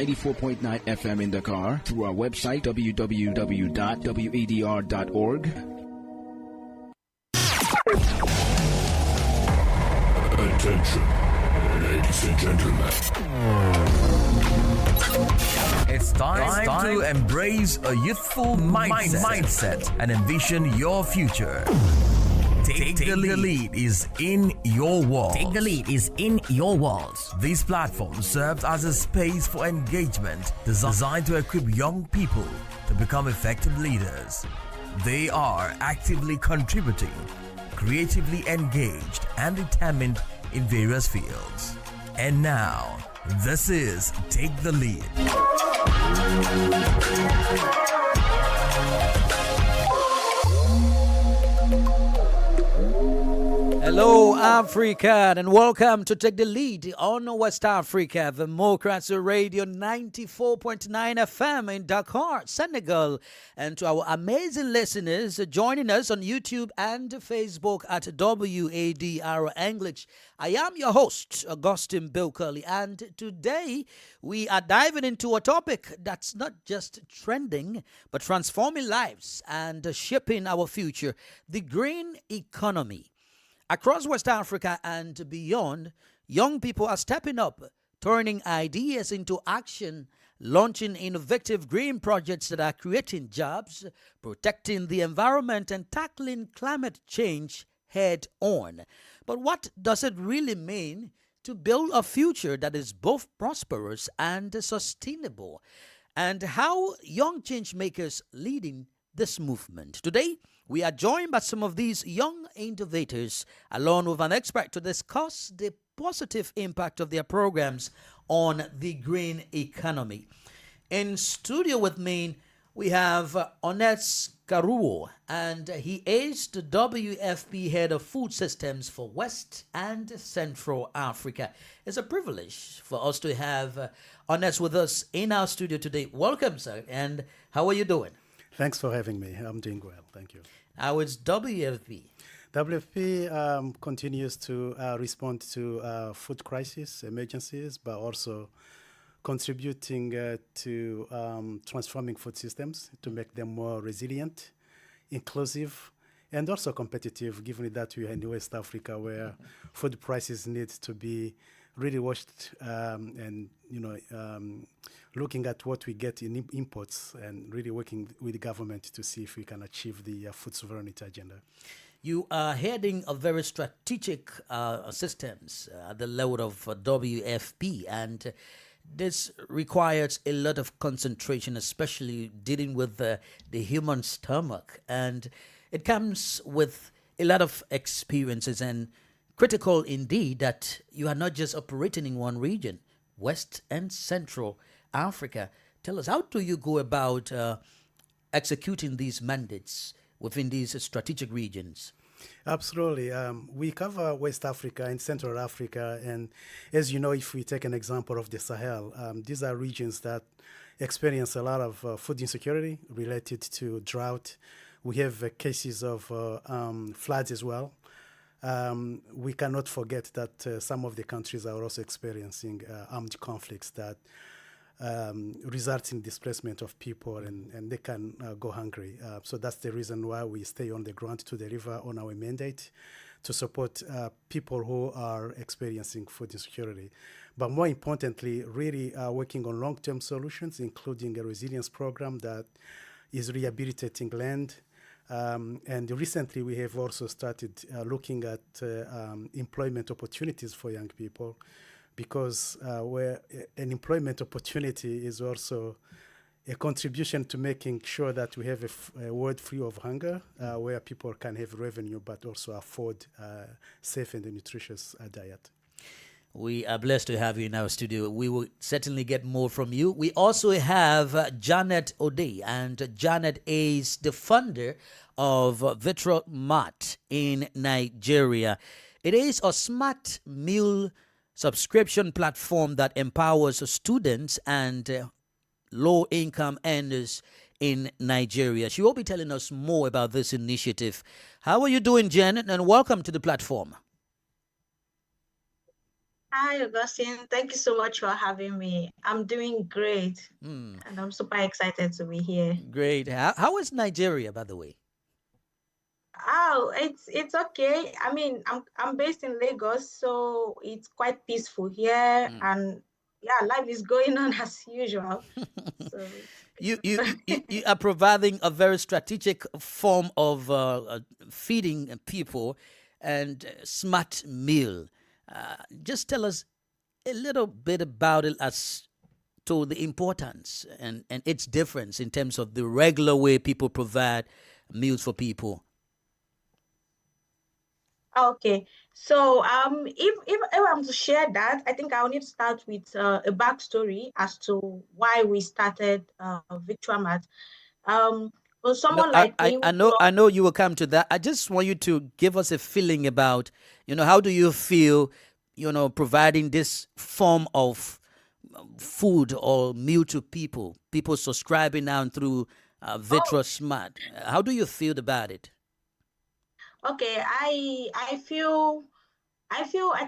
94.9 FM in Dakar through our website www.wadr.org. Attention, ladies and gentlemen. It's time to embrace a youthful mindset and envision your future. Take the lead is in your walls. Take the lead is in your walls. This platform serves as a space for engagement designed to equip young people to become effective leaders. They are actively contributing, creatively engaged, and determined in various fields. And now, this is Take the Lead. Hello, Africa, and welcome to Take the Lead on West Africa, the Democracy Radio 94.9 FM in Dakar, Senegal, and to our amazing listeners joining us on YouTube and Facebook at WADR English. I am your host, Augustine Bilkerly, and today we are diving into a topic that's not just trending, but transforming lives and shaping our future, the green economy. Across West Africa and beyond, young people are stepping up, turning ideas into action, launching innovative green projects that are creating jobs, protecting the environment, and tackling climate change head on. But what does it really mean to build a future that is both prosperous and sustainable? And how young change makers leading this movement? Today, we are joined by some of these young innovators, along with an expert, to discuss the positive impact of their programs on the green economy. In studio with me, we have Onets Karuo, and he is the WFP Head of Food Systems for West and Central Africa. It's a privilege for us to have Onets with us in our studio today. Welcome, sir, and how are you doing? Thanks for having me. I'm doing well. Thank you. How is WFP? WFP continues to respond to food crisis, emergencies, but also contributing to transforming food systems to make them more resilient, inclusive, and also competitive, given that we are in West Africa where food prices need to be really watched and, looking at what we get in imports and really working with the government to see if we can achieve the food sovereignty agenda. You are heading a very strategic systems at the level of WFP, and this requires a lot of concentration, especially dealing with the human stomach. And it comes with a lot of experiences, and critical indeed that you are not just operating in one region, West and Central Africa. Tell us, how do you go about executing these mandates within these strategic regions? Absolutely. We cover West Africa and Central Africa. And as you know, if we take an example of the Sahel, these are regions that experience a lot of food insecurity related to drought. We have cases of floods as well. We cannot forget that some of the countries are also experiencing armed conflicts that result in displacement of people, and they can go hungry. So that's the reason why we stay on the ground to deliver on our mandate to support people who are experiencing food insecurity. But more importantly, really working on long-term solutions, including a resilience program that is rehabilitating land. And recently, we have also started looking at employment opportunities for young people, because where an employment opportunity is also a contribution to making sure that we have a world free of hunger, where people can have revenue but also afford safe and nutritious diet. We are blessed to have you in our studio. We will certainly get more from you. We also have Janet Ode, and Janet is the founder of Vitromat in Nigeria. It is a smart meal subscription platform that empowers students and low-income earners in Nigeria. She will be telling us more about this initiative. How are you doing, Janet? And welcome to the platform. Hi, Augustine. Thank you so much for having me. I'm doing great, Hmm, and I'm super excited to be here. great. How is Nigeria, by the way? Oh, it's okay. I mean, I'm based in Lagos, so it's quite peaceful here, Hmm. and yeah, life is going on as usual. So You are providing a very strategic form of feeding people and smart meal. Just tell us a little bit about it as to the importance and its difference in terms of the regular way people provide meals for people. okay. So if I'm to share that, I think I'll need to start with a backstory as to why we started Victramat. Um, for No, someone like me who grew up. I know you will come to that. I just want you to give us a feeling about, how do you feel, providing this form of food or meal to people subscribing now through Vitra Smart. How do you feel about it? Okay, I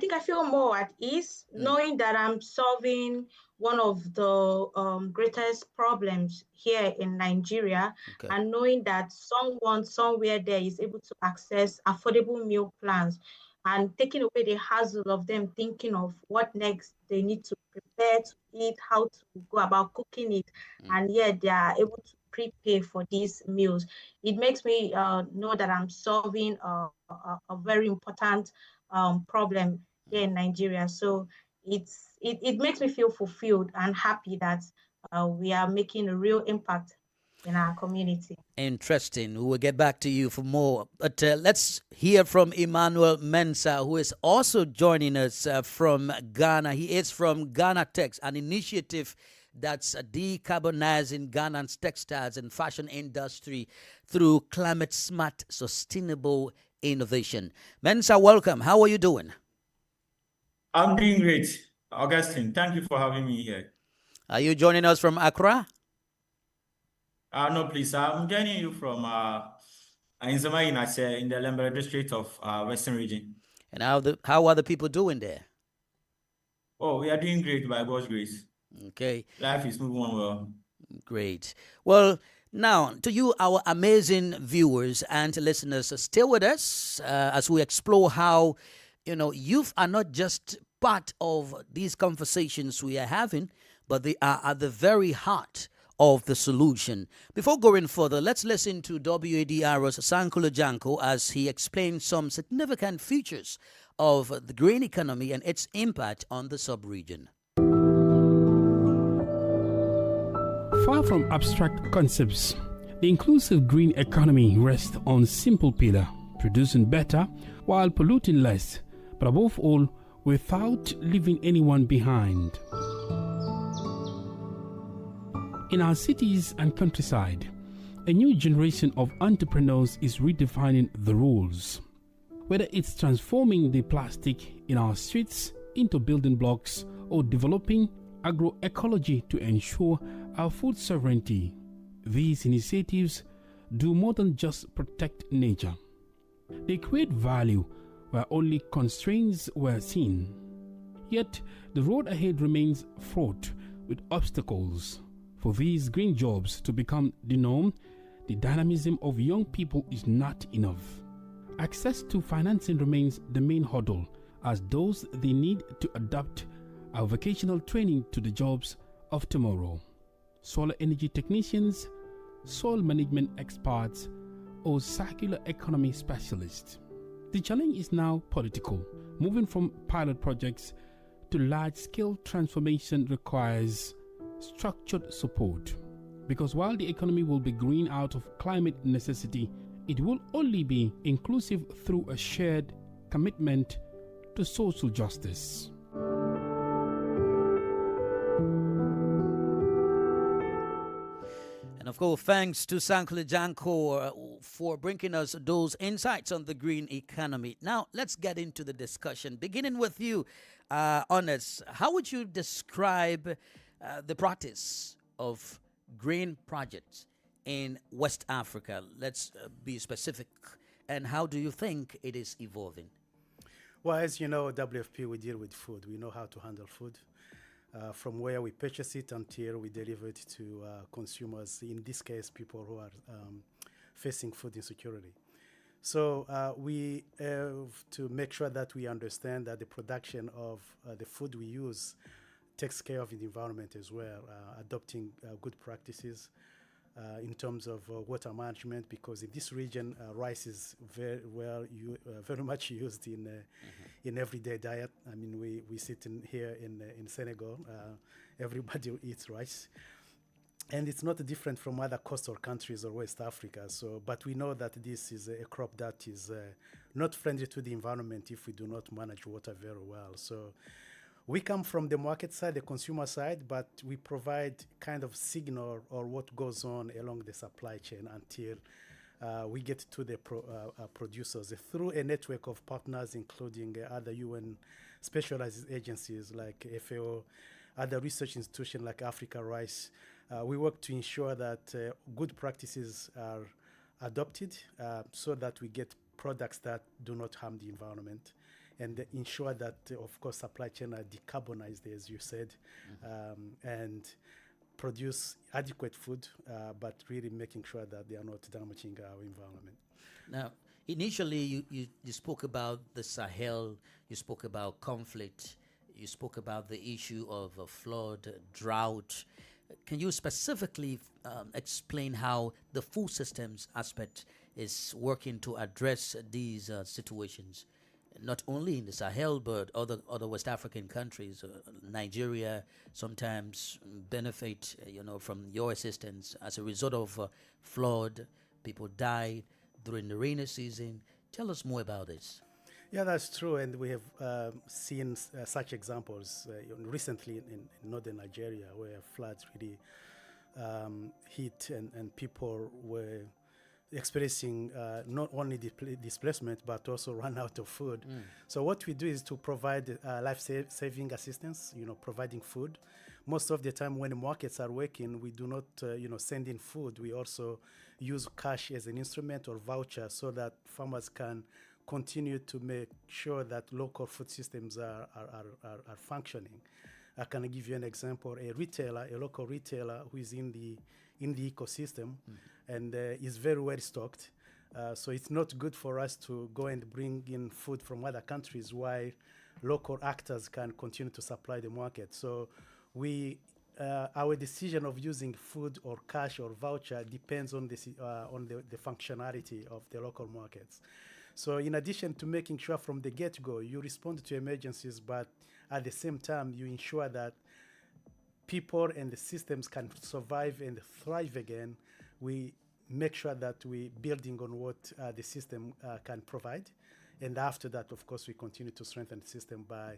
think I feel more at ease Mm, knowing that I'm solving one of the greatest problems here in Nigeria, okay. and knowing that someone somewhere there is able to access affordable meal plans and taking away the hassle of them thinking of what next they need to prepare to eat, how to go about cooking it, Mm. and yet they are able to prepay for these meals. It makes me know that I'm solving a very important problem here in Nigeria. So it makes me feel fulfilled and happy that we are making a real impact in our community. Interesting. We will get back to you for more. But let's hear from Emmanuel Mensa, who is also joining us from Ghana. He is from Ghana Tex, an initiative that's decarbonizing Ghana's textiles and fashion industry through climate smart, sustainable innovation. Mensa, welcome. How are you doing? I'm doing great, Augustine. Thank you for having me here. Are you joining us from Accra? No, please. I'm joining you from Nzema in the Lembere district of Western Region. And how are the people doing there? Oh, we are doing great by God's grace. Okay. Life is moving on well. Great. Well, now to you, our amazing viewers and listeners, stay with us as we explore how, youth are not just part of these conversations we are having, but they are at the very heart of the solution. Before going further, let's listen to WADR's Sankula Janko as he explains some significant features of the green economy and its impact on the sub-region. Far from abstract concepts, the inclusive green economy rests on simple pillar, producing better while polluting less, but above all, without leaving anyone behind. In our cities and countryside, a new generation of entrepreneurs is redefining the rules. Whether it's transforming the plastic in our streets into building blocks or developing agroecology to ensure our food sovereignty, these initiatives do more than just protect nature. They create value where only constraints were seen. Yet, the road ahead remains fraught with obstacles. For these green jobs to become the norm, the dynamism of young people is not enough. Access to financing remains the main hurdle, as those they need to adapt our vocational training to the jobs of tomorrow. Solar energy technicians, soil management experts, or circular economy specialists. The challenge is now political. Moving from pilot projects to large-scale transformation requires structured support. Because while the economy will be green out of climate necessity, it will only be inclusive through a shared commitment to social justice. And of course, thanks to Sankle Janko for bringing us those insights on the green economy. Now, let's get into the discussion. Beginning with you, Honest, how would you describe the practice of green projects in West Africa? Let's be specific. And how do you think it is evolving? Well, as you know, WFP, we deal with food. We know how to handle food. From where we purchase it until we deliver it to consumers, in this case, people who are facing food insecurity. So we have to make sure that we understand that the production of the food we use takes care of the environment as well, adopting good practices in terms of water management, because in this region, rice is very much used in everyday diet. I mean, we sit here in Senegal, everybody eats rice. And it's not different from other coastal countries or West Africa. So, but we know that this is a crop that is not friendly to the environment if we do not manage water very well. So we come from the market side, the consumer side, but we provide kind of signal or what goes on along the supply chain until we get to the producers through a network of partners, including other UN specialized agencies like FAO, other research institutions like Africa Rice. We work to ensure that good practices are adopted so that we get products that do not harm the environment, and ensure that, of course, supply chain are decarbonized, as you said, and produce adequate food, but really making sure that they are not damaging our environment. Now, initially, you spoke about the Sahel, you spoke about conflict, you spoke about the issue of flood, drought. Can you specifically explain how the food systems aspect is working to address these situations, not only in the Sahel but other West African countries? Nigeria sometimes benefit, from your assistance as a result of flood. People die during the rainy season. Tell us more about this. Yeah, that's true, and we have seen such examples recently in northern Nigeria, where floods really hit and people were experiencing not only displacement but also run out of food. So what we do is to provide life-saving assistance, providing food. Most of the time when the markets are working, we do not send in food. We also use cash as an instrument or voucher so that farmers can continue to make sure that local food systems are functioning. I can give you an example. A local retailer who is in the ecosystem and is very well stocked. So it's not good for us to go and bring in food from other countries while local actors can continue to supply the market. So our decision of using food or cash or voucher depends on the functionality of the local markets. So in addition to making sure from the get-go you respond to emergencies, but at the same time you ensure that people and the systems can survive and thrive again, we make sure that we're building on what the system can provide. And after that, of course, we continue to strengthen the system by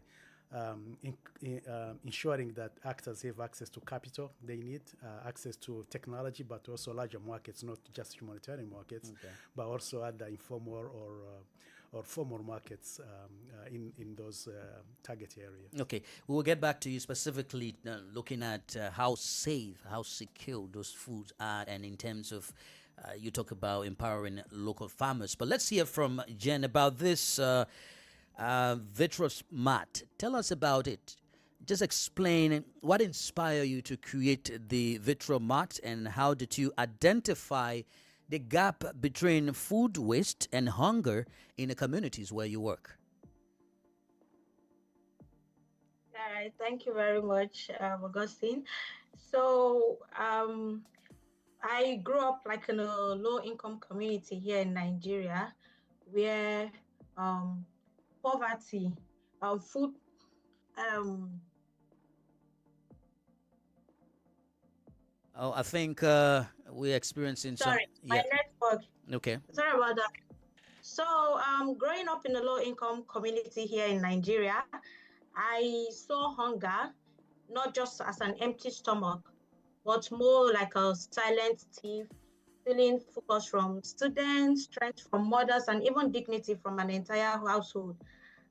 ensuring that actors have access to capital they need, access to technology, but also larger markets, not just humanitarian markets, but also other informal or formal markets in those target areas. Okay, we will get back to you specifically looking at how safe, how secure those foods are, and in terms of you talk about empowering local farmers. But let's hear from Jen about this vitreous mat. Tell us about it. Just explain what inspired you to create the vitreous mat, and how did you identify the gap between food waste and hunger in the communities where you work? Thank you very much, Augustine. So I grew up like in a low-income community here in Nigeria, where poverty, food, I think we're experiencing sorry, my network. Okay. Sorry about that. So growing up in a low-income community here in Nigeria, I saw hunger not just as an empty stomach, but more like a silent thief, stealing focus from students, strength from mothers, and even dignity from an entire household.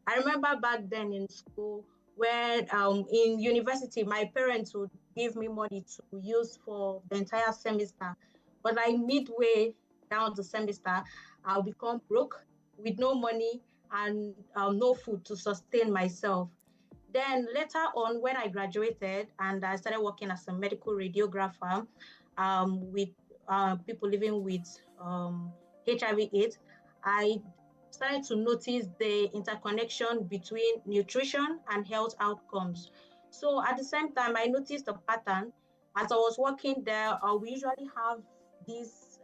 I remember back then in school, when in university, my parents would give me money to use for the entire semester. But like midway down the semester, I'll become broke with no money. and no food to sustain myself. Then later on, when I graduated and I started working as a medical radiographer with people living with HIV/AIDS, I started to notice the interconnection between nutrition and health outcomes. So at the same time, I noticed a pattern. As I was working there, we usually have this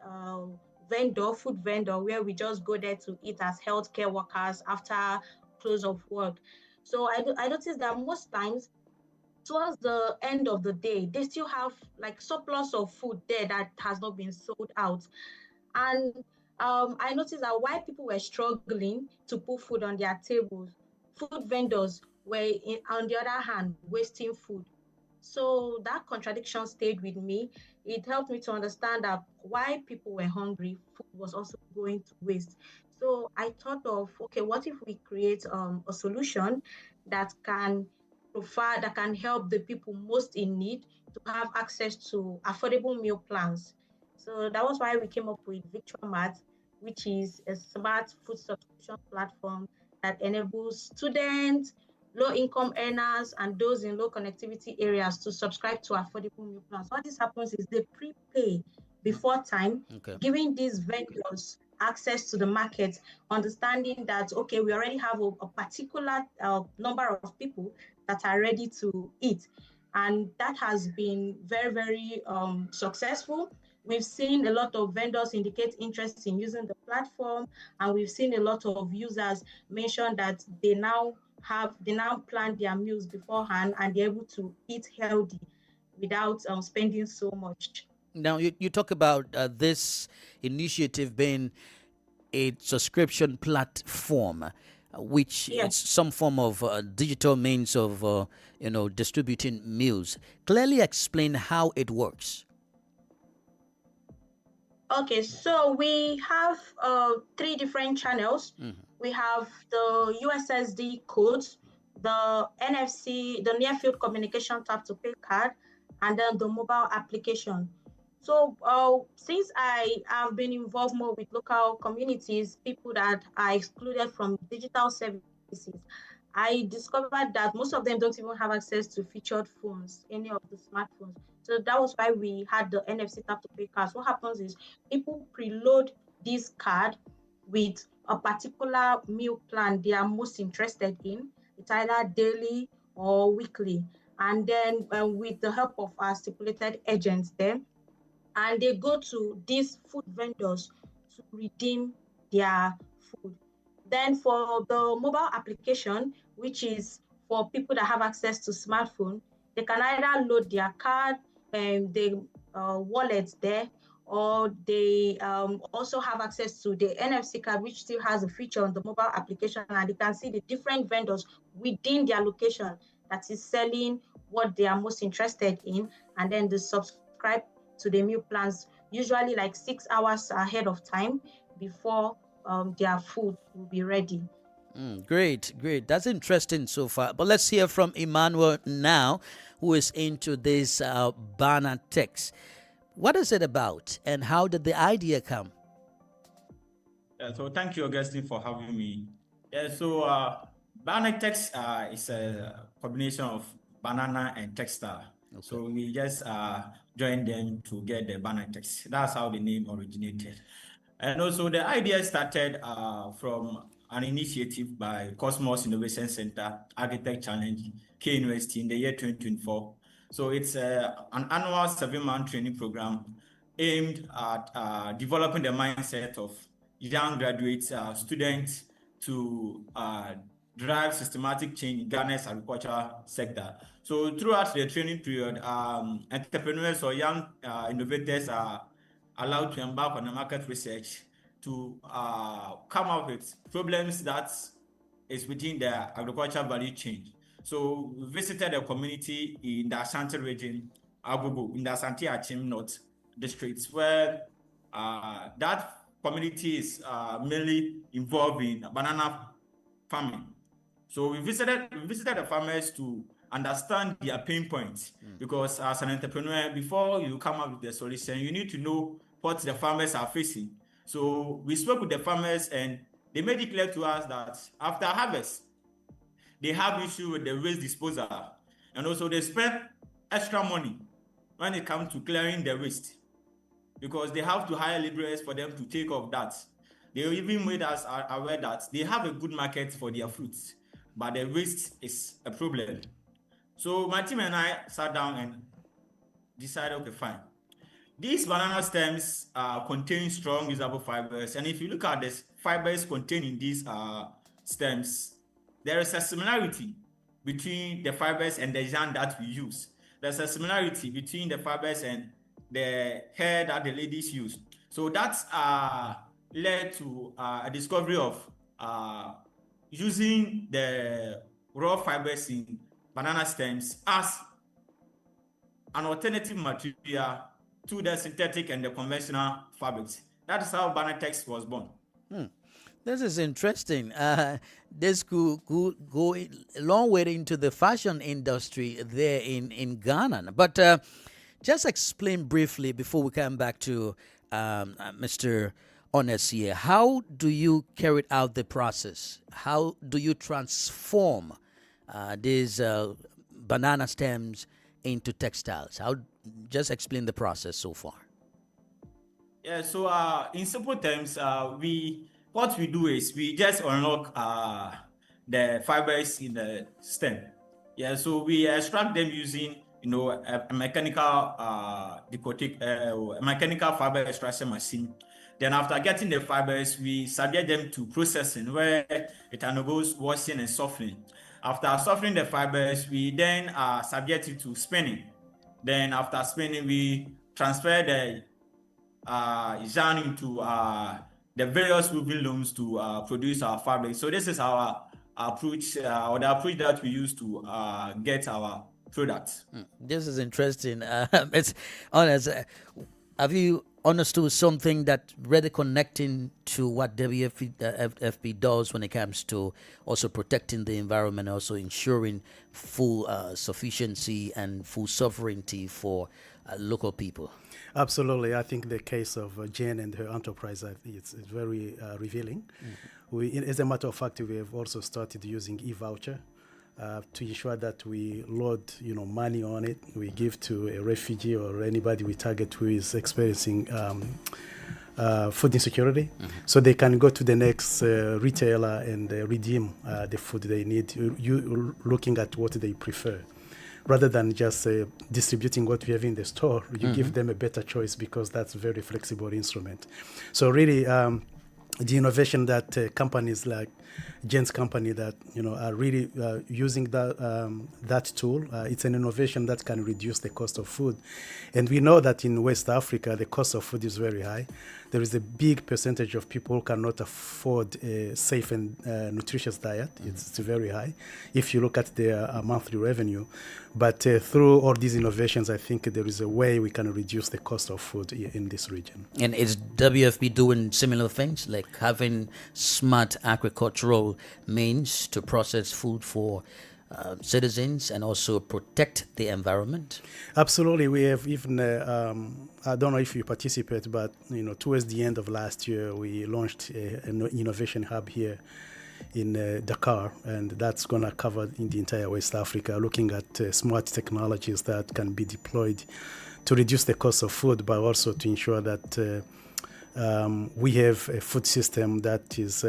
food vendor, where we just go there to eat as healthcare workers after close of work. So I noticed that most times towards the end of the day, they still have like surplus of food there that has not been sold out. And I noticed that while people were struggling to put food on their tables, food vendors were, on the other hand, wasting food. So that contradiction stayed with me. It helped me to understand that while people were hungry, food was also going to waste. So I thought of, okay, what if we create a solution that can provide, that can help the people most in need to have access to affordable meal plans. So that was why we came up with VictualMart, which is a smart food subscription platform that enables students, low-income earners, and those in low connectivity areas to subscribe to affordable meal plans. What this happens is they prepay before time, giving these vendors access to the market, understanding that, okay, we already have a particular number of people that are ready to eat. And that has been very, very successful. We've seen a lot of vendors indicate interest in using the platform, and we've seen a lot of users mention that they now plan their meals beforehand and they're able to eat healthy without spending so much. Now, you talk about this initiative being a subscription platform, which is some form of digital means of, distributing meals. Clearly explain how it works. Okay, so we have 3 different channels. We have the USSD codes, the NFC, the near field communication tap to pay card, and then the mobile application. So since I have been involved more with local communities, people that are excluded from digital services, I discovered that most of them don't even have access to featured phones, any of the smartphones. So that was why we had the NFC tap to pay cards. What happens is people preload this card with a particular meal plan they are most interested in. It's either daily or weekly. And then with the help of our stipulated agents there, and they go to these food vendors to redeem their food. Then for the mobile application, which is for people that have access to smartphone, they can either load their card and the wallet there, or they also have access to the NFC card, which still has a feature on the mobile application, and they can see the different vendors within their location that is selling what they are most interested in, and then they subscribe to the meal plans, usually like 6 hours ahead of time before their food will be ready. Great. That's interesting so far. But let's hear from Emmanuel now, who is into this banner text. What is it about, and how did the idea come? So thank you, Augustine, for having me. So banner text is a combination of banana and textile. Okay. So we just joined them to get the banner text. That's how the name originated. And also the idea started from an initiative by Cosmos Innovation Center Architect Challenge, K University, in the year 2024. So it's an annual 7-month training program aimed at developing the mindset of young graduates, students to drive systematic change in Ghana's agriculture sector. So throughout the training period, entrepreneurs or young innovators are allowed to embark on a market research to come up with problems that is within the agriculture value chain. So we visited a community in the Ashanti region, Agogo, in the Asante Achim North districts, where that community is mainly involved in banana farming. So we visited the farmers to understand their pain points, because as an entrepreneur, before you come up with the solution, you need to know what the farmers are facing. So we spoke with the farmers and they made it clear to us that after harvest, they have issue with the waste disposal. And also they spend extra money when it comes to clearing the waste, because they have to hire laborers for them to take off that. They even made us aware that they have a good market for their fruits, but the waste is a problem. So my team and I sat down and decided, okay, fine. These banana stems contain strong usable fibers. And if you look at the fibers contained in these stems, there is a similarity between the fibers and the yarn that we use. There's a similarity between the fibers and the hair that the ladies use. So that's led to a discovery of using the raw fibers in banana stems as an alternative material to the synthetic and the conventional fabrics. That is how Banatex was born. This is interesting. This could go a long way into the fashion industry there in Ghana. But just explain briefly before we come back to Mr. Honest here. How do you carry out the process? How do you transform these banana stems into textiles? Just explain the process so far. Yeah, so in simple terms, what we do is we just unlock the fibers in the stem. Yeah, so we extract them using a mechanical mechanical fiber extraction machine. Then after getting the fibers, we subject them to processing where it undergoes washing and softening. After softening the fibers, we then subject it to spinning. Then after spinning, we transfer the yarn into the various woven looms to produce our fabric. So this is our approach, or the approach that we use to get our products. This is interesting. It's honest. Have you understood something that really connecting to what WFP does when it comes to also protecting the environment, also ensuring full sufficiency and full sovereignty for local people? Absolutely. I think the case of Jane and her enterprise, it's very revealing. As a matter of fact, we have also started using e-voucher to ensure that we load, money on it. We give to a refugee or anybody we target who is experiencing food insecurity, so they can go to the next retailer and redeem the food they need. You looking at what they prefer, rather than just distributing what we have in the store. You give them a better choice, because that's a very flexible instrument. So really, the innovation that companies like Jen's company that are really using that tool, it's an innovation that can reduce the cost of food. And we know that in West Africa, the cost of food is very high. There is a big percentage of people who cannot afford a safe and nutritious diet. It's very high if you look at their monthly revenue. But through all these innovations, I think there is a way we can reduce the cost of food in this region. And is WFP doing similar things, like having smart agricultural means to process food for citizens and also protect the environment? Absolutely. We have even, I don't know if you participate, but towards the end of last year, we launched an innovation hub here in Dakar, and that's going to cover in the entire West Africa, looking at smart technologies that can be deployed to reduce the cost of food, but also to ensure that we have a food system that is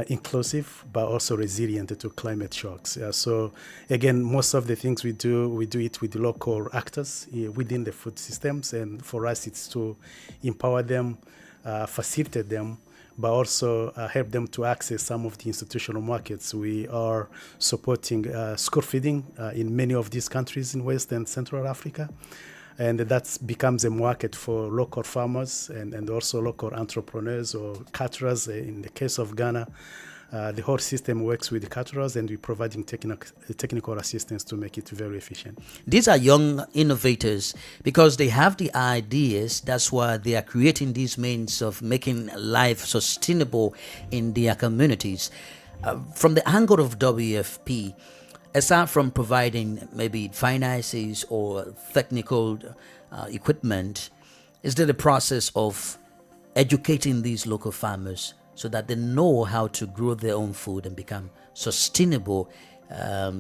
inclusive, but also resilient to climate shocks. So again, most of the things we do it with the local actors within the food systems, and for us it's to empower them, facilitate them, but also help them to access some of the institutional markets. We are supporting school feeding in many of these countries in West and Central Africa. And that becomes a market for local farmers and also local entrepreneurs or caterers. In the case of Ghana, the whole system works with the caterers, and we're providing technical assistance to make it very efficient. These are young innovators because they have the ideas. That's why they are creating these means of making life sustainable in their communities. From the angle of WFP, aside from providing maybe finances or technical equipment, is there the process of educating these local farmers so that they know how to grow their own food and become sustainable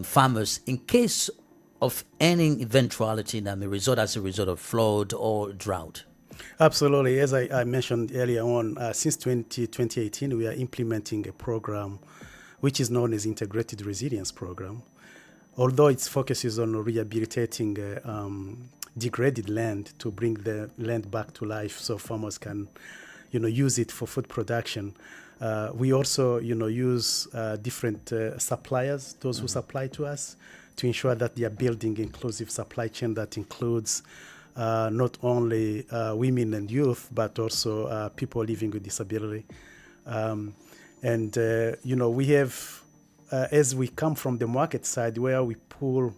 farmers in case of any eventuality that may result as a result of flood or drought? Absolutely. As I mentioned earlier on, since 2018, we are implementing a program which is known as Integrated Resilience Program. Although its focus is on rehabilitating degraded land to bring the land back to life so farmers can, use it for food production. We also, use different suppliers, those who supply to us, to ensure that they are building inclusive supply chain that includes not only women and youth, but also people living with disability. We have, as we come from the market side where we pull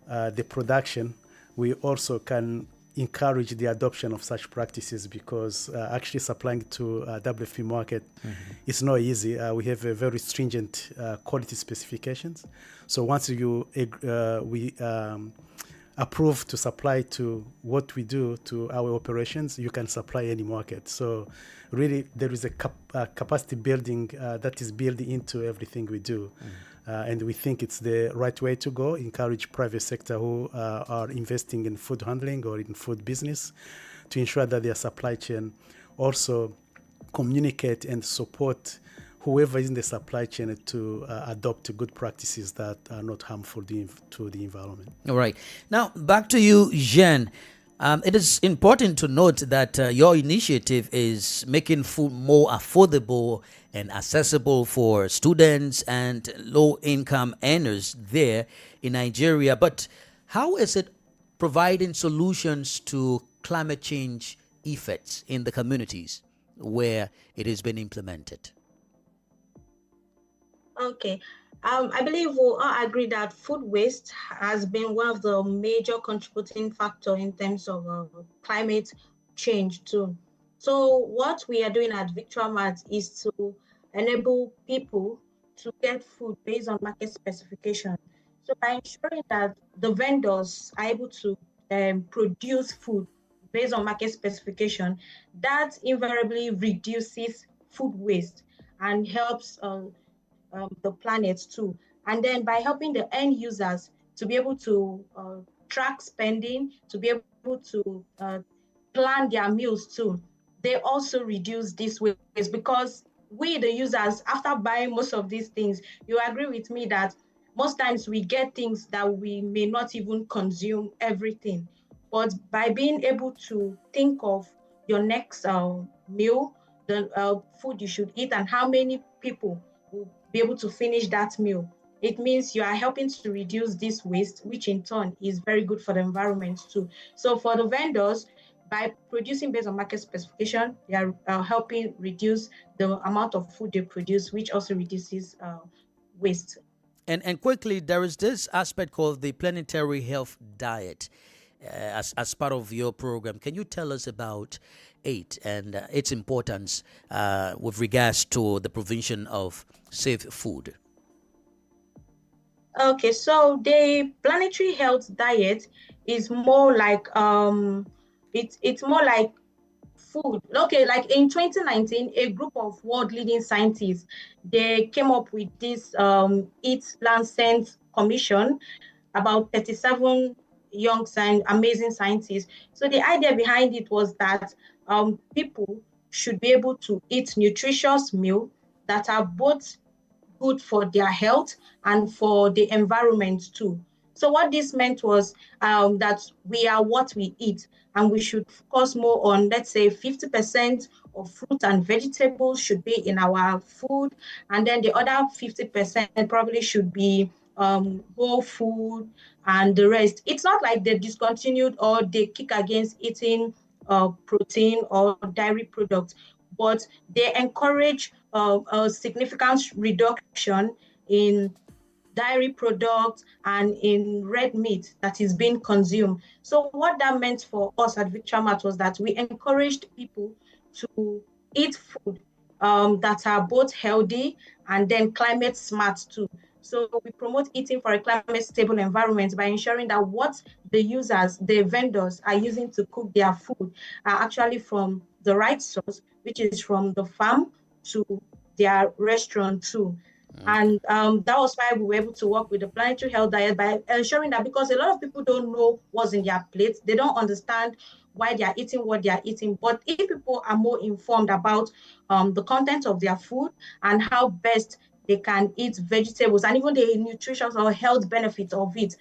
the production, we also can encourage the adoption of such practices because actually supplying to WFP market is not easy. We have a very stringent quality specifications. So once we approve to supply to what we do to our operations, you can supply any market. So really there is a capacity building that is built into everything we do. And we think it's the right way to go, encourage private sector who are investing in food handling or in food business to ensure that their supply chain also communicate and support whoever is in the supply chain to adopt good practices that are not harmful to the environment. All right. Now, back to you, Jean. It is important to note that your initiative is making food more affordable and accessible for students and low-income earners there in Nigeria. But how is it providing solutions to climate change effects in the communities where it has been implemented? Okay. I believe we'll all agree that food waste has been one of the major contributing factor in terms of climate change too. So what we are doing at VictualMart is to enable people to get food based on market specification. So by ensuring that the vendors are able to produce food based on market specification, that invariably reduces food waste and helps the planet too. And then by helping the end users to be able to track spending, to be able to plan their meals too, they also reduce this waste because we, the users, after buying most of these things, you agree with me that most times we get things that we may not even consume everything. But by being able to think of your next meal, the food you should eat, and how many people will be able to finish that meal, it means you are helping to reduce this waste, which in turn is very good for the environment too. So for the vendors, by producing based on market specification, they are helping reduce the amount of food they produce, which also reduces waste. And quickly, there is this aspect called the planetary health diet as part of your program. Can you tell us about it and its importance with regards to the provision of safe food? Okay, so the planetary health diet is more like it's more like food. Okay, like in 2019, a group of world leading scientists, they came up with this Eat Plant Sense Commission, about 37 young amazing scientists. So the idea behind it was that people should be able to eat nutritious meals that are both good for their health and for the environment too. So what this meant was that we are what we eat, and we should focus more on, let's say, 50% of fruit and vegetables should be in our food, and then the other 50% probably should be whole food and the rest. It's not like they discontinued or they kick against eating protein or dairy products, but they encourage a significant reduction in dairy products and in red meat that is being consumed. So what that meant for us at VictualMart was that we encouraged people to eat food that are both healthy and then climate smart too. So we promote eating for a climate stable environment by ensuring that what the users, the vendors are using to cook their food are actually from the right source, which is from the farm to their restaurant too. And that was why we were able to work with the planetary health diet by ensuring that, because a lot of people don't know what's in their plates, they don't understand why they are eating what they are eating. But if people are more informed about the content of their food and how best they can eat vegetables and even the nutrition or health benefits of it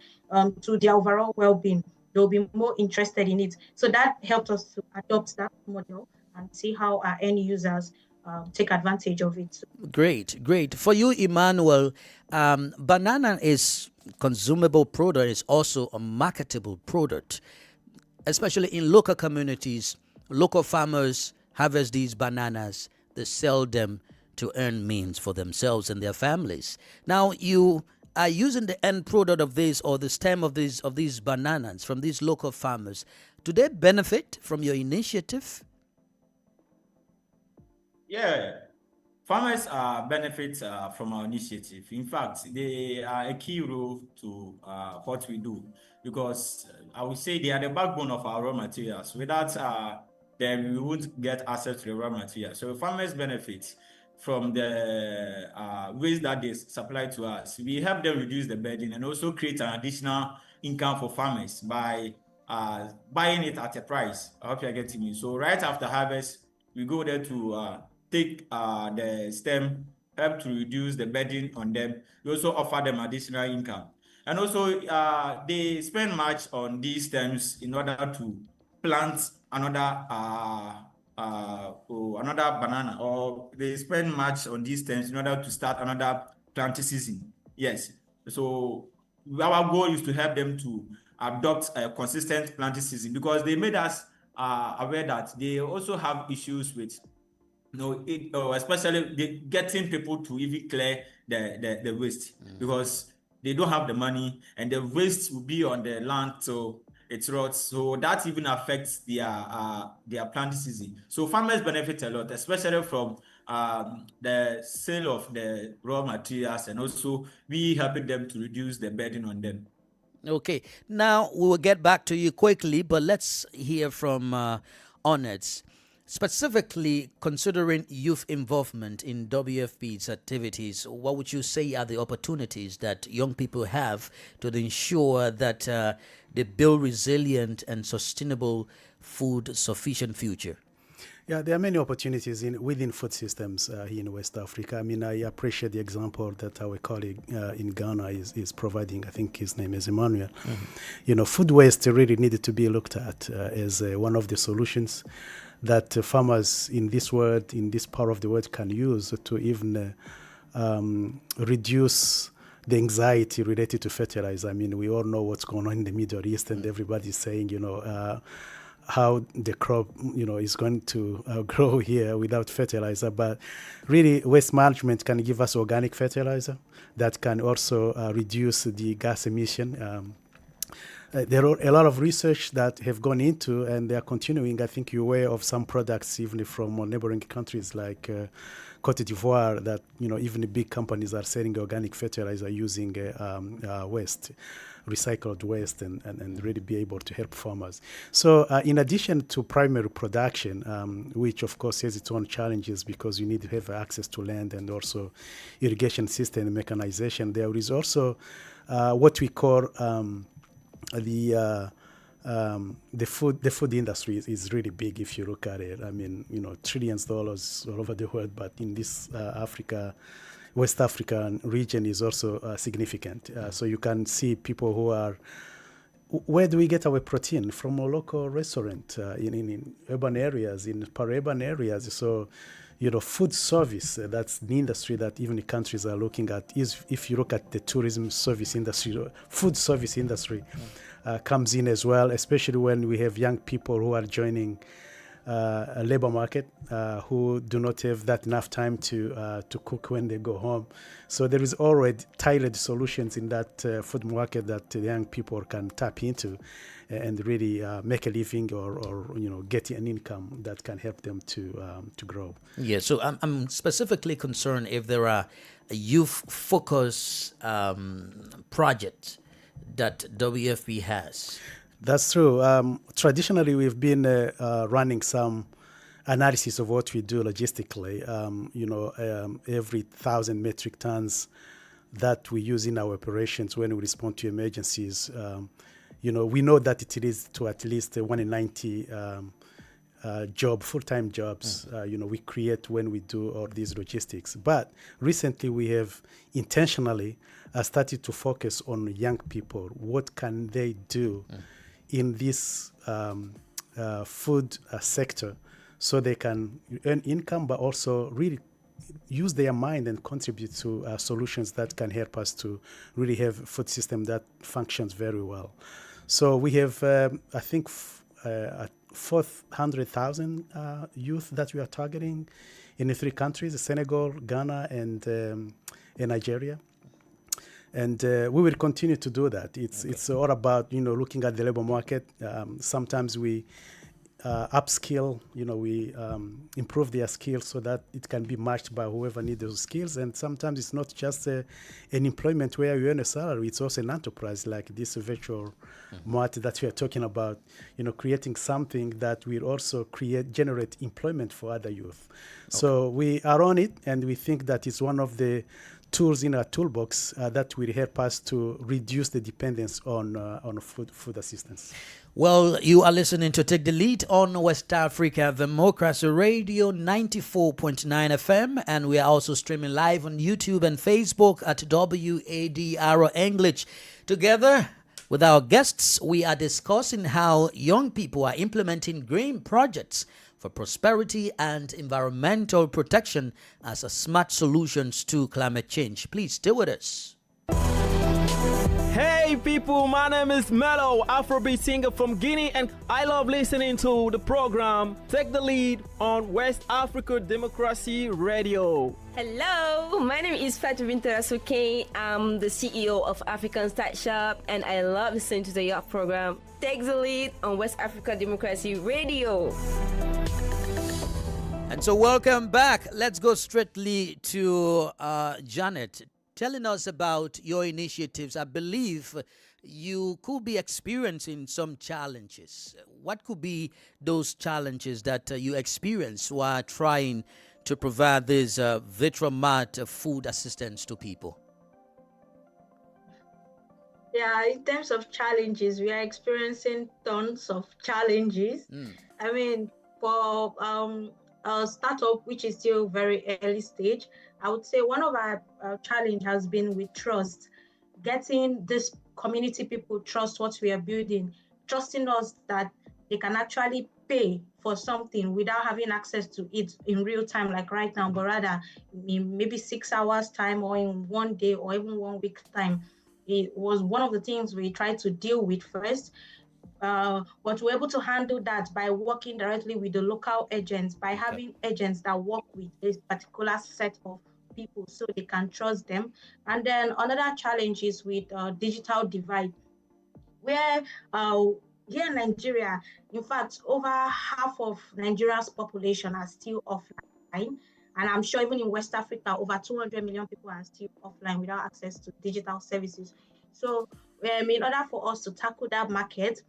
to their overall well-being, they'll be more interested in it. So that helped us to adopt that model and see how our end users take advantage of it. Great, great. For you, Emmanuel, banana is consumable product. It's also a marketable product, especially in local communities. Local farmers harvest these bananas. They sell them to earn means for themselves and their families. Now, you are using the end product of this, or the stem of these bananas from these local farmers. Do they benefit from your initiative? Yeah, farmers benefit from our initiative. In fact, they are a key role to what we do, because I would say they are the backbone of our raw materials. Without them, we won't get access to the raw materials. So farmers benefit from the ways that they supply to us. We help them reduce the burden and also create an additional income for farmers by buying it at a price. I hope you're getting me. So right after harvest, we go there to take the stem, help to reduce the burden on them. We also offer them additional income. And also, they spend much on these stems in order to plant another banana, or they spend much on these stems in order to start another planting season. Yes. So our goal is to help them to adopt a consistent planting season, because they made us aware that they also have issues with especially getting people to even clear the waste, because they don't have the money and the waste will be on the land, so it rots. So that even affects their planting season. So farmers benefit a lot, especially from the sale of the raw materials, and also we helping them to reduce the burden on them. Okay, now we will get back to you quickly, but let's hear from Honors. Specifically considering youth involvement in WFP's activities, what would you say are the opportunities that young people have to ensure that they build resilient and sustainable food sufficient future? Yeah, there are many opportunities within food systems here in West Africa. I mean, I appreciate the example that our colleague in Ghana is providing. I think his name is Emmanuel. Mm-hmm. Food waste really needed to be looked at as one of the solutions that farmers in this part of the world can use to even reduce the anxiety related to fertilizer. I mean, we all know what's going on in the Middle East, and everybody's saying, how the crop, is going to grow here without fertilizer. But really, waste management can give us organic fertilizer that can also reduce the gas emission. There are a lot of research that have gone into, and they are continuing. I think you're aware of some products even from neighboring countries like Cote d'Ivoire that, even the big companies are selling organic fertilizer using waste, recycled waste, and really be able to help farmers. So in addition to primary production, which of course has its own challenges because you need to have access to land and also irrigation system and mechanization, there is also what we call the food industry is really big if you look at it. I mean, trillions of dollars all over the world, but in this West African region is also significant. So you can see people who are, where do we get our protein? From a local restaurant in urban areas, in per-urban areas. So, food service, that's the industry that even the countries are looking at. Is if you look at the tourism service industry, food service industry comes in as well, especially when we have young people who are joining a labor market who do not have that enough time to cook when they go home. So there is already tailored solutions in that food market that the young people can tap into and really make a living or get an income that can help them to grow. Yeah, so I'm specifically concerned if there are youth focus projects that WFP has. That's true. Traditionally, we've been running some analysis of what we do logistically. Every 1,000 metric tons that we use in our operations when we respond to emergencies, we know that it leads to at least 1 in 90 full-time jobs, we create when we do all these logistics. But recently we have intentionally started to focus on young people. What can they do in this food sector so they can earn income, but also really use their mind and contribute to solutions that can help us to really have a food system that functions very well. So we have, 400,000 youth that we are targeting in the 3 countries, Senegal, Ghana, and Nigeria. And we will continue to do that. It's all about, looking at the labor market. Sometimes we upskill, we improve their skills so that it can be matched by whoever needs those skills. And sometimes it's not just an employment where you earn a salary, it's also an enterprise like this virtual mart that we are talking about, creating something that will also generate employment for other youth. Okay. So we are on it, and we think that it's one of the tools in our toolbox that will help us to reduce the dependence on food assistance. Well, you are listening to Take the Lead on West Africa Democracy Radio 94.9 FM, and we are also streaming live on YouTube and Facebook at WADR English. Together with our guests, we are discussing how young people are implementing green projects for prosperity and environmental protection as smart solutions to climate change. Please stay with us. Hey people, my name is Mello, Afrobeat singer from Guinea, and I love listening to the program Take the Lead on West Africa Democracy Radio. Hello, my name is Fatou Bintou Rassoukane. I'm the CEO of African Start Shop, and I love listening to your program Take the Lead on West Africa Democracy Radio. And so welcome back. Let's go straightly to Janet, telling us about your initiatives. I believe you could be experiencing some challenges. What could be those challenges that you experience while trying to provide this virtual mart food assistance to people? Yeah, in terms of challenges, we are experiencing tons of challenges. I mean, for a startup which is still very early stage, I would say one of our challenge has been with trust, getting this community people trust what we are building, trusting us that they can actually pay for something without having access to it in real time, like right now, but rather in maybe 6 hours time or in 1 day or even 1 week time. It was one of the things we tried to deal with first. But we're able to handle that by working directly with the local agents, by having agents that work with a particular set of people so they can trust them. And then another challenge is with digital divide, where here in Nigeria, in fact, over half of Nigeria's population are still offline. And I'm sure even in West Africa, over 200 million people are still offline without access to digital services. So in order for us to tackle that market,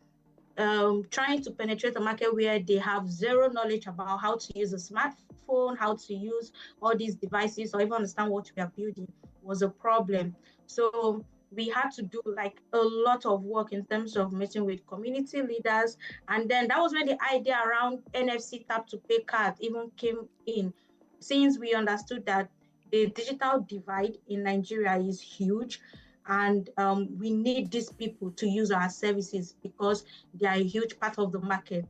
trying to penetrate a market where they have zero knowledge about how to use a smartphone, how to use all these devices, or even understand what we are building was a problem. So we had to do like a lot of work in terms of meeting with community leaders. And then that was when the idea around NFC tap to pay card even came in, since we understood that the digital divide in Nigeria is huge. And we need these people to use our services because they are a huge part of the market.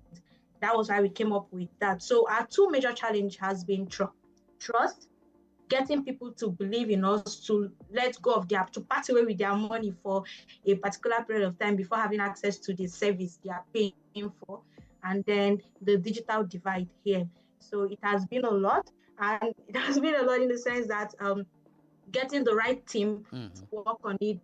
That was why we came up with that. So our two major challenge has been trust, getting people to believe in us, to let go of to part away with their money for a particular period of time before having access to the service they are paying for, and then the digital divide here. So it has been a lot, and it has been a lot in the sense that getting the right team to work on it,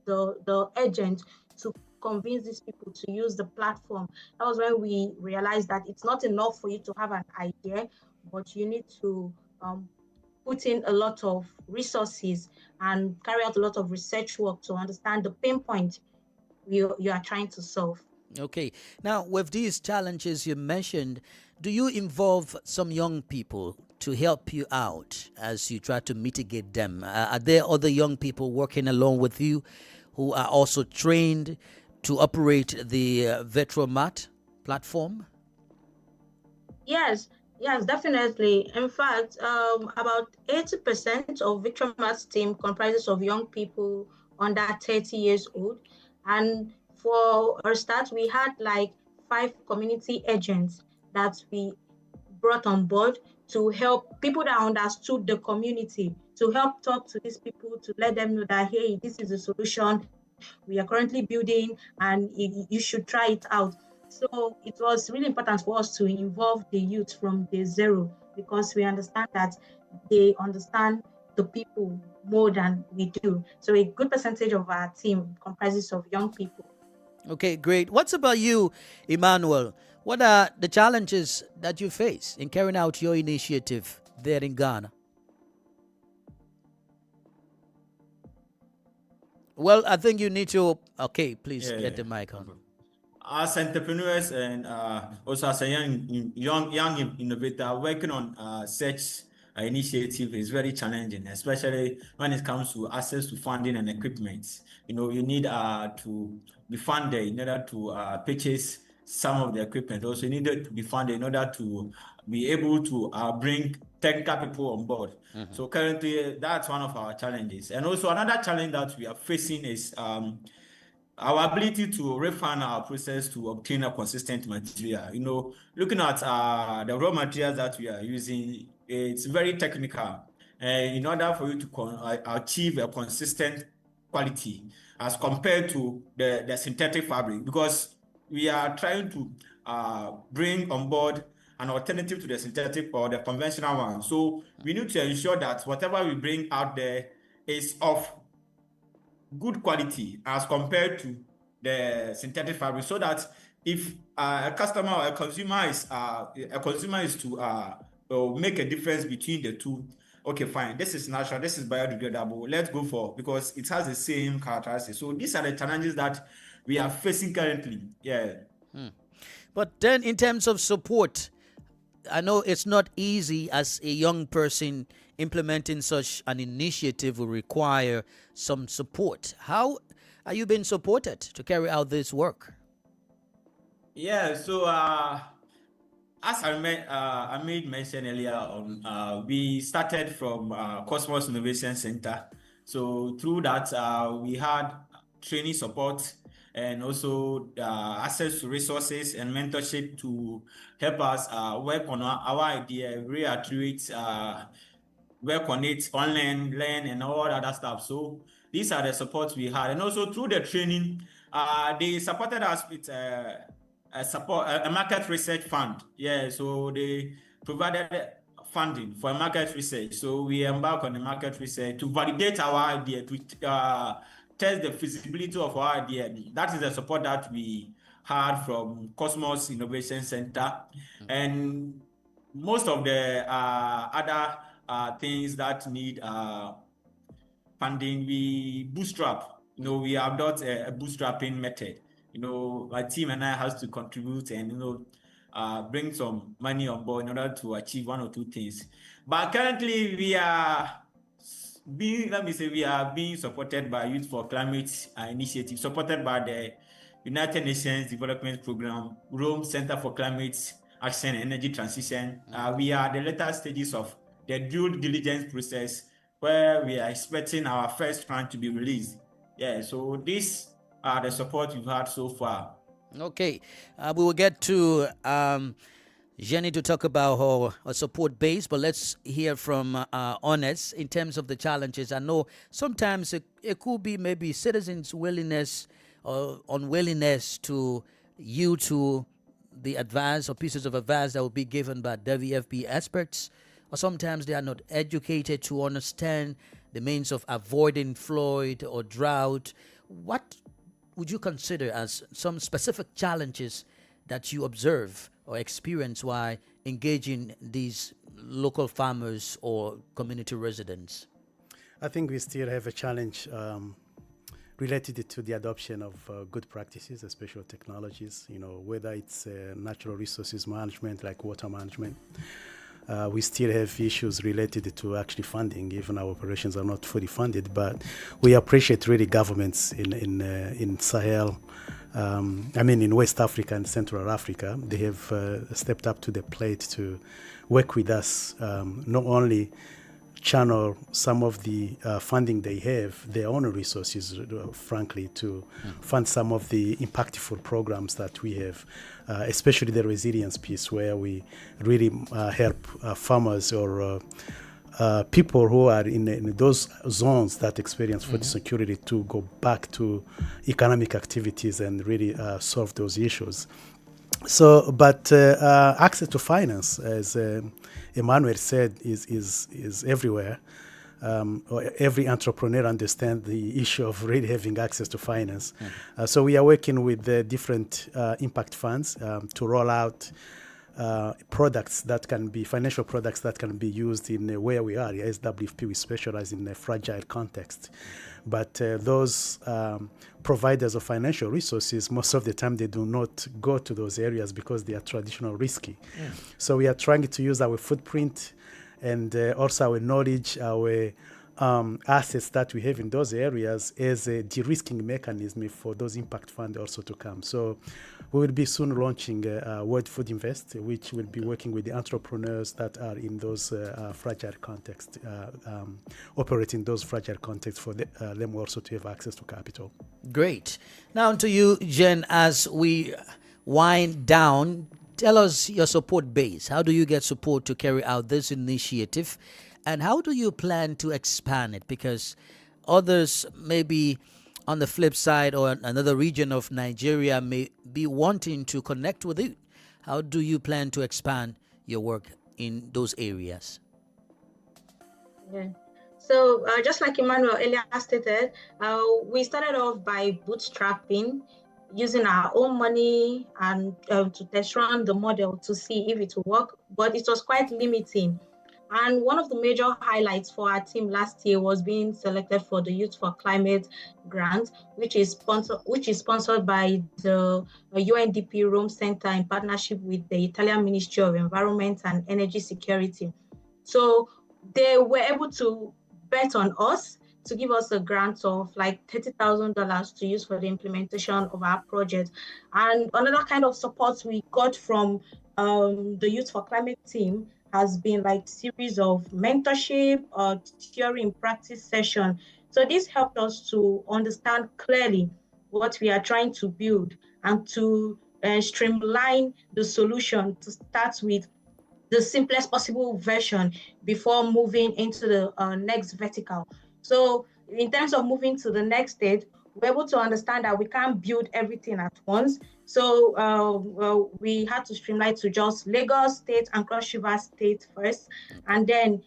the agent to convince these people to use the platform. That was when we realized that it's not enough for you to have an idea, but you need to put in a lot of resources and carry out a lot of research work to understand the pain point you are trying to solve. Okay. Now, with these challenges you mentioned, do you involve some young people to help you out as you try to mitigate them? Are there other young people working along with you who are also trained to operate the Vetromat platform? Yes, definitely. In fact, about 80% of Victor Matt's team comprises of young people under 30 years old. And for our start, we had like 5 community agents that we brought on board to help people that understood the community, to help talk to these people, to let them know that, hey, this is a solution we are currently building and you should try it out. So it was really important for us to involve the youth from day zero because we understand that they understand the people more than we do. So a good percentage of our team comprises of young people. Okay, great. What's about you, Emmanuel? What are the challenges that you face in carrying out your initiative there in Ghana? Well, I think you need to. Okay, please get the mic on. As entrepreneurs and also as a young innovator, working on such initiative is very challenging, especially when it comes to access to funding and equipment. You need to be funded in order to purchase some of the equipment. Also, you need to be funded in order to be able to bring technical people on board. So currently, that's one of our challenges. And also another challenge that we are facing is our ability to refine our process to obtain a consistent material. Looking at the raw materials that we are using, it's very technical. In order for you to achieve a consistent quality as compared to the synthetic fabric, because we are trying to bring on board an alternative to the synthetic or the conventional one. So we need to ensure that whatever we bring out there is of good quality as compared to the synthetic fabric, so that if a customer or a consumer is to make a difference between the two, okay, fine, this is natural, this is biodegradable, let's go for, because it has the same characteristics. So these are the challenges that we are facing currently. But then in terms of support, I know it's not easy as a young person implementing such an initiative will require some support. How are you being supported to carry out this work? So as I made mention earlier on, we started from Cosmos Innovation Center. So through that, we had training support and also access to resources and mentorship to help us work on our idea, reiterate, work on it, online, learn, and all other stuff. So these are the supports we had. And also through the training, they supported us with a market research fund. So they provided funding for market research. So we embark on the market research to validate our idea, to test the feasibility of our idea. That is the support that we had from Cosmos Innovation Center. And most of the other things that need funding, we bootstrap. We adopt a bootstrapping method. My team and I has to contribute and bring some money on board in order to achieve one or two things. But currently we are being supported by Youth for Climate Initiative, supported by the United Nations Development Program, Rome Center for Climate Action and Energy Transition. We are at the later stages of the due diligence process, where we are expecting our first grant to be released. So these are the support we've had so far. Okay, we will get to Jenny to talk about her support base, but let's hear from Honest in terms of the challenges. I know sometimes it could be maybe citizens' willingness or unwillingness to yield to the advice or pieces of advice that will be given by WFP experts, or sometimes they are not educated to understand the means of avoiding flood or drought. What would you consider as some specific challenges that you observe or experience while engaging these local farmers or community residents? I think we still have a challenge related to the adoption of good practices, especially technologies, whether it's natural resources management, like water management. We still have issues related to actually funding, even our operations are not fully funded, but we appreciate really governments in Sahel, in West Africa and Central Africa. They have stepped up to the plate to work with us, not only channel some of the funding they have, their own resources, frankly, to fund some of the impactful programs that we have, especially the resilience piece, where we really help farmers or people who are in those zones that experience food security to go back to economic activities and really solve those issues. So, but access to finance, as Emmanuel said, is everywhere. Every entrepreneur understands the issue of really having access to finance. So we are working with the different impact funds to roll out products that can be financial products that can be used in where we are. SWFP, we specialize in a fragile context. But those providers of financial resources, most of the time they do not go to those areas because they are traditional risky. So we are trying to use our footprint and also our knowledge, our assets that we have in those areas as a de-risking mechanism for those impact funds also to come. So we will be soon launching World Food Invest, which will be working with the entrepreneurs that are in those fragile contexts, operating those fragile contexts for them also to have access to capital. Great. Now to you, Jen, as we wind down, tell us your support base. How do you get support to carry out this initiative? And how do you plan to expand it? Because others maybe on the flip side or another region of Nigeria may be wanting to connect with you. How do you plan to expand your work in those areas? Yeah. So just like Emmanuel earlier stated, we started off by bootstrapping, using our own money and to test run the model to see if it will work, but it was quite limiting. And one of the major highlights for our team last year was being selected for the Youth for Climate grant, which is sponsored by the UNDP Rome Center in partnership with the Italian Ministry of Environment and Energy Security. So they were able to bet on us to give us a grant of like $30,000 to use for the implementation of our project. And another kind of support we got from the Youth for Climate team has been like series of mentorship or theory and practice session. So this helped us to understand clearly what we are trying to build and to streamline the solution to start with the simplest possible version before moving into the next vertical. So in terms of moving to the next stage, we're able to understand that we can't build everything at once. So we had to streamline to just Lagos State and Cross River State first. And then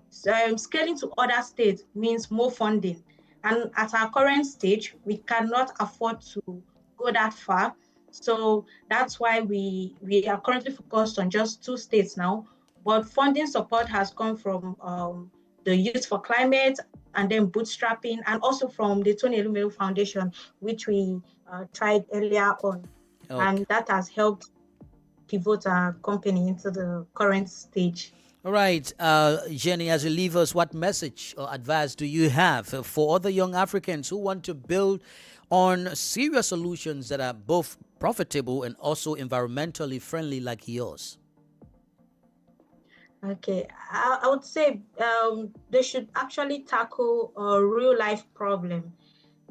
scaling to other states means more funding. And at our current stage, we cannot afford to go that far. So that's why we are currently focused on just 2 states now. But funding support has come from the Youth for Climate and then bootstrapping, and also from the Tony Elumelu Foundation, which we tried earlier on. Okay. And that has helped pivot our company into the current stage. All right, Jenny, as you leave us, what message or advice do you have for other young Africans who want to build on serious solutions that are both profitable and also environmentally friendly like yours? Okay, I would say they should actually tackle a real life problem.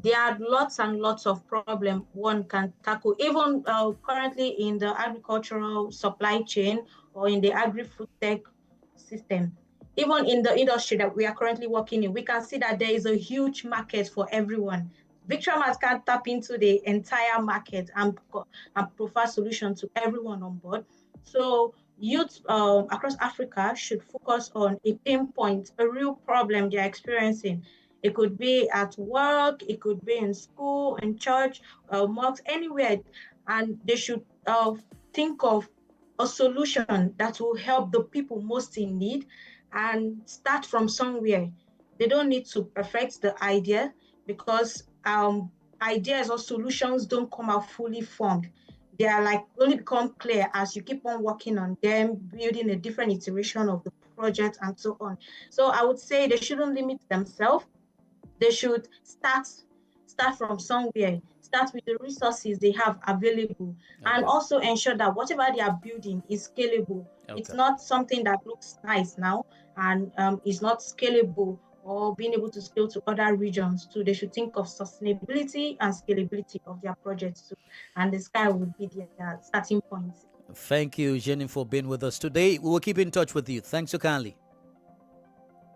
There are lots and lots of problems one can tackle, even currently in the agricultural supply chain or in the agri-food tech system. Even in the industry that we are currently working in, we can see that there is a huge market for everyone. Victramas can tap into the entire market and provide solutions to everyone on board. So youth across Africa should focus on a pinpoint, a real problem they're experiencing. It could be at work, it could be in school, in church, mosques, anywhere. And they should think of a solution that will help the people most in need and start from somewhere. They don't need to perfect the idea, because ideas or solutions don't come out fully formed. They are like only become clear as you keep on working on them, building a different iteration of the project and so on. So I would say they shouldn't limit themselves. They should start from somewhere, start with the resources they have available, and also ensure that whatever they are building is scalable. It's not something that looks nice now and is not scalable or being able to scale to other regions too. They should think of sustainability and scalability of their projects too. And the sky would be their starting point. Thank you, Jenny, for being with us today. We will keep in touch with you. Thanks so kindly.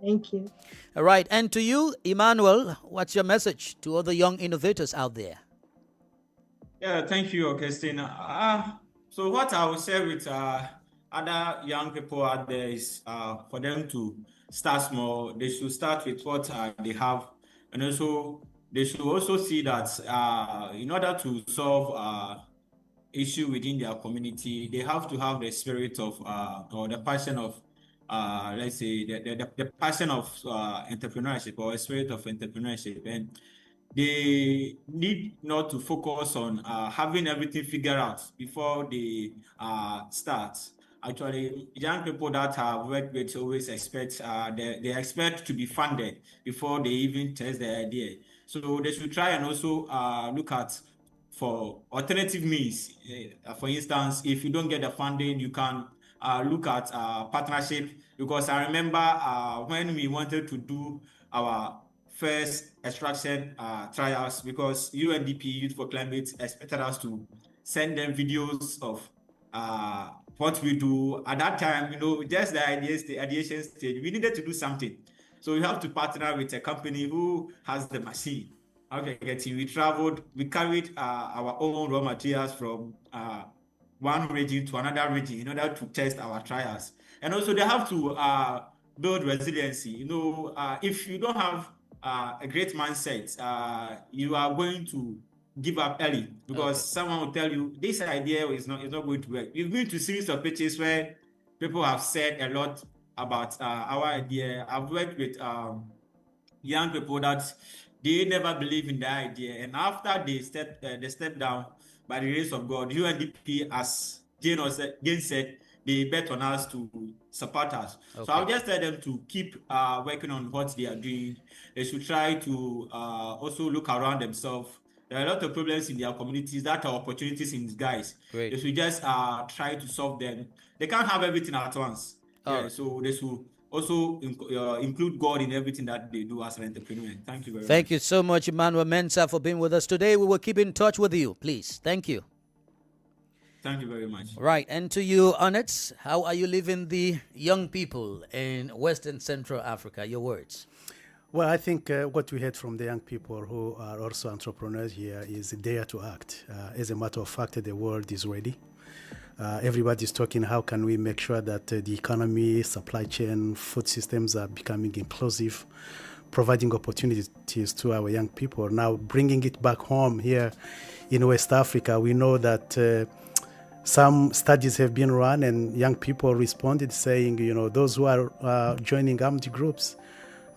Thank you. All right. And to you, Emmanuel, what's your message to other young innovators out there? Yeah, thank you, Augustine. So what I would say with other young people out there is for them to start small. They should start with what they have, and also they should also see that in order to solve issue within their community, they have to have the spirit of or the passion of let's say the passion of entrepreneurship or a spirit of entrepreneurship, and they need not to focus on having everything figured out before they start. Actually, young people that have worked with always expect they expect to be funded before they even test their idea. So they should try and also look at for alternative means. For instance, if you don't get the funding, you can look at partnership. Because I remember when we wanted to do our first extraction trials, because UNDP Youth for Climate expected us to send them videos of what we do. At that time, just the ideation stage, we needed to do something. So we have to partner with a company who has the machine. Okay, we traveled, we carried our own raw materials from one region to another region in order to test our trials. And also they have to build resiliency. If you don't have a great mindset, you are going to give up early because someone will tell you this idea is not going to work. We've been to a series of pitches where people have said a lot about our idea. I've worked with young people that they never believe in the idea, and after they step down, by the grace of God, UNDP, as Jane said, they bet on us to support us. Okay. So I'll just tell them to keep working on what they are doing. They should try to also look around themselves. There are a lot of problems in their communities that are opportunities in disguise. Great. They should just try to solve them. They can't have everything at once. So they should also include God in everything that they do as an entrepreneur. Thank you very much. Thank you so much, Emmanuel Mensah, for being with us today. We will keep in touch with you, please. Thank you. Thank you very much. Right. And to you, Onyx, how are you leaving the young people in Western Central Africa? Your words. Well, I think what we heard from the young people who are also entrepreneurs here is dare to act. As a matter of fact, the world is ready. Everybody's talking, how can we make sure that the economy, supply chain, food systems are becoming inclusive, providing opportunities to our young people. Now, bringing it back home here in West Africa, we know that some studies have been run and young people responded saying, those who are joining armed groups,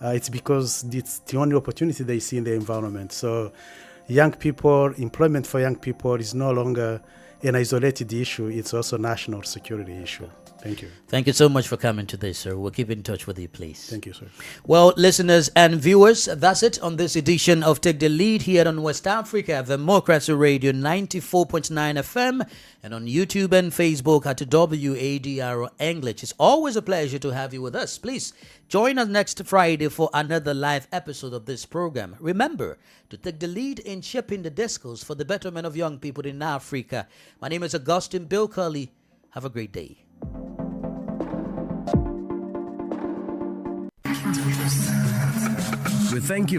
it's because it's the only opportunity they see in the environment. So young people, employment for young people is no longer an isolated issue. It's also a national security issue. Thank you. Thank you so much for coming today, sir. We'll keep in touch with you, please. Thank you, sir. Well, listeners and viewers, that's it on this edition of Take the Lead here on West Africa, Democracy Radio 94.9 FM, and on YouTube and Facebook at WADR English. It's always a pleasure to have you with us. Please join us next Friday for another live episode of this program. Remember to take the lead in shaping the discourse for the betterment of young people in Africa. My name is Augustine Bill Curley. Have a great day. We thank you